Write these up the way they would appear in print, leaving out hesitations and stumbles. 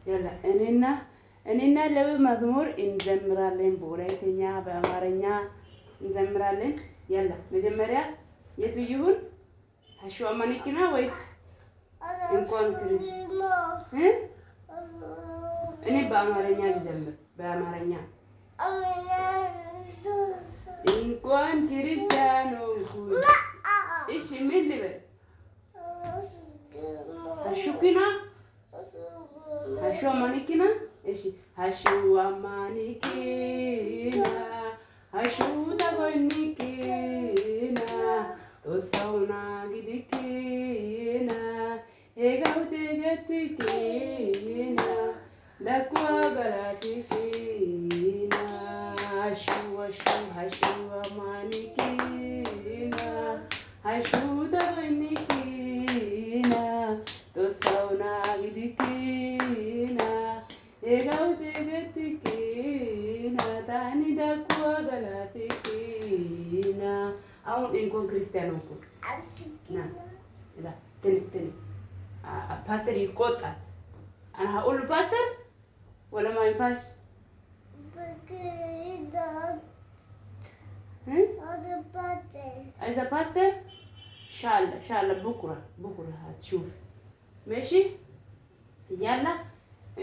يلا እኔና ለብ መዝሙር እንዘምራለን በወላይተኛ በአማርኛ እንዘምራለን يلا መጀመሪያ የቱ ይሁን ሀሽዋ ማኒኪና ወይስ እንኳን እኔ በአማርኛ ልዘምር በአማርኛ እንኳን ክርስቲያኖ እሺ ምን ልበል ሀሹኪና ሀሽዋ ማኒኪና እሺ ሀሽዋ ማኒኪና ሀሹ ተጎኒኪና ቶሳውና ግዲኪና ኤጋው ተገትኪና ለኳ ገላቲኪና ሀሽዋ ማኒኪና ሀሹ ተጎኒኪና ቶሳውና ግዲኪና ኤጋው ተገትኪና ታኒ ለኳ ገላቲኪና አሁን እንኳን ክርስቲያኖ እኮ ና ትንሽ ፓስተር ይቆጣል አና ሁሉ ፓስተር ወላ ما ينفعش هذا باستر شاء الله بكره هتشوف ماشي يلا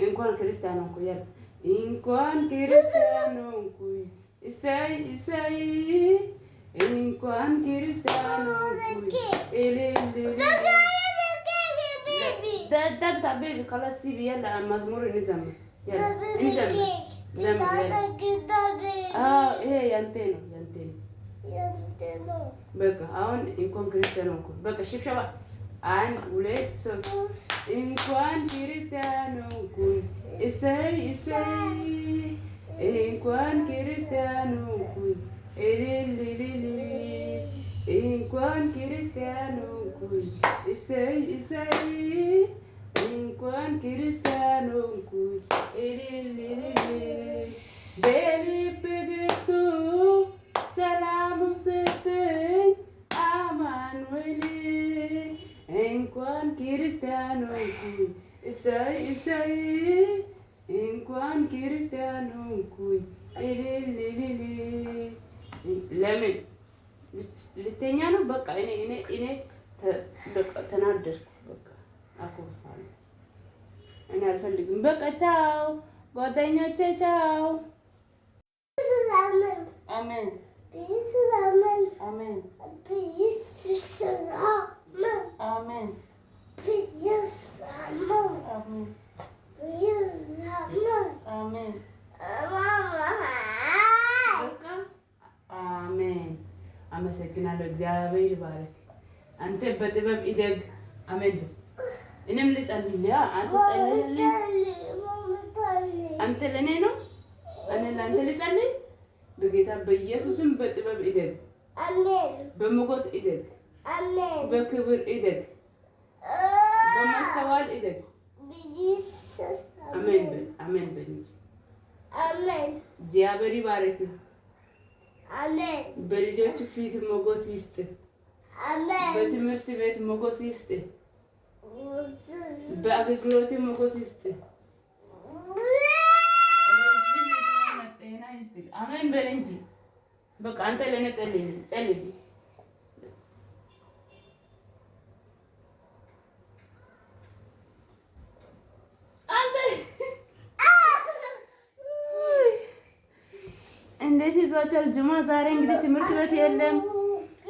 እንኳን ክርስቲያኖ እኮ يلا እንኳን ክርስቲያኖ እኮ እሰይ እንኳን ክርስቲያኖ ده بيبي خلاص سيبي يلا مزمور نزمر يلا نزمر ايه ينتنو بقى هون انكم كريستيانو بقى شوف شباب عن ولاد صف انكم كريستيانو اساي انكم كريستيانو enquan cristiano cui isai enquan cristiano cui beli pegetu salamu seten amanueli enquan cristiano cui isai enquan cristiano cui ለምን ልተኛ ነው በቃ እኔ ተናደድኩ በቃ አኮርፋለሁ እኔ አልፈልግም በቃ ቻው ጓደኞቼ ቻው አሜን አሜን አሜን አሜን አሜን አመሰግናለሁ እግዚአብሔር ይባርክ አንተ በጥበብ ይደግ አሜን እኔም ልጸልይ አንተ ጸልይልኝ አንተ ለኔ ነው እኔ ለአንተ ልጸልይ በጌታ በኢየሱስም በጥበብ ይደግ አሜን በሞገስ ይደግ አሜን በክብር ይደግ በማስተዋል ይደግ በኢየሱስ አሜን አሜን በእንጂ አሜን እግዚአብሔር ይባርክ አሜን በልጆቹ ፊት ሞገስ ይስጥ አሜን በትምህርት ቤት ሞገስ ይስጥ በአገልግሎት ሞገስ ይስጥ አሜን በል እንጂ በቃ አንተ ለኔ ጸልይ እንዴት ይዟቻል ጁማ ዛሬ እንግዲህ ትምህርት ቤት የለም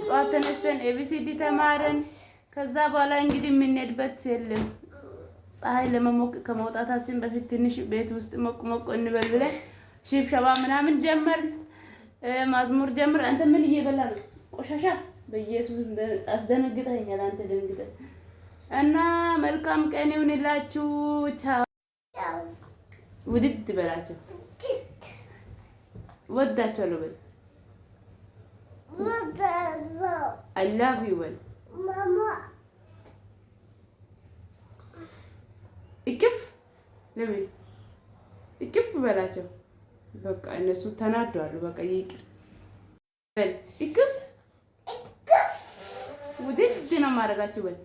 ጧት ተነስተን ኤቢሲዲ ተማረን ከዛ በኋላ እንግዲህ የምንሄድበት የለም ፀሐይ ለመሞቅ ከመውጣታችን በፊት ትንሽ ቤት ውስጥ ሞቅ እንበል ብለን ሽብሸባ ምናምን ጀመር ማዝሙር ጀመር አንተ ምን እየበላ ነው ቆሻሻ በኢየሱስ አስደነግጠኛል አንተ ደንግጠህ እና መልካም ቀን ይሁንላችሁ ቻው ውድድ በላቸው ወዳቸዋለሁ በል I love you በል ማማ እቅፍ ለምን እቅፍ በላቸው በቃ እነሱ ተናደዋል በቃ ይቅር በል እቅፍ ውድድ ነው ማድረጋችሁ በል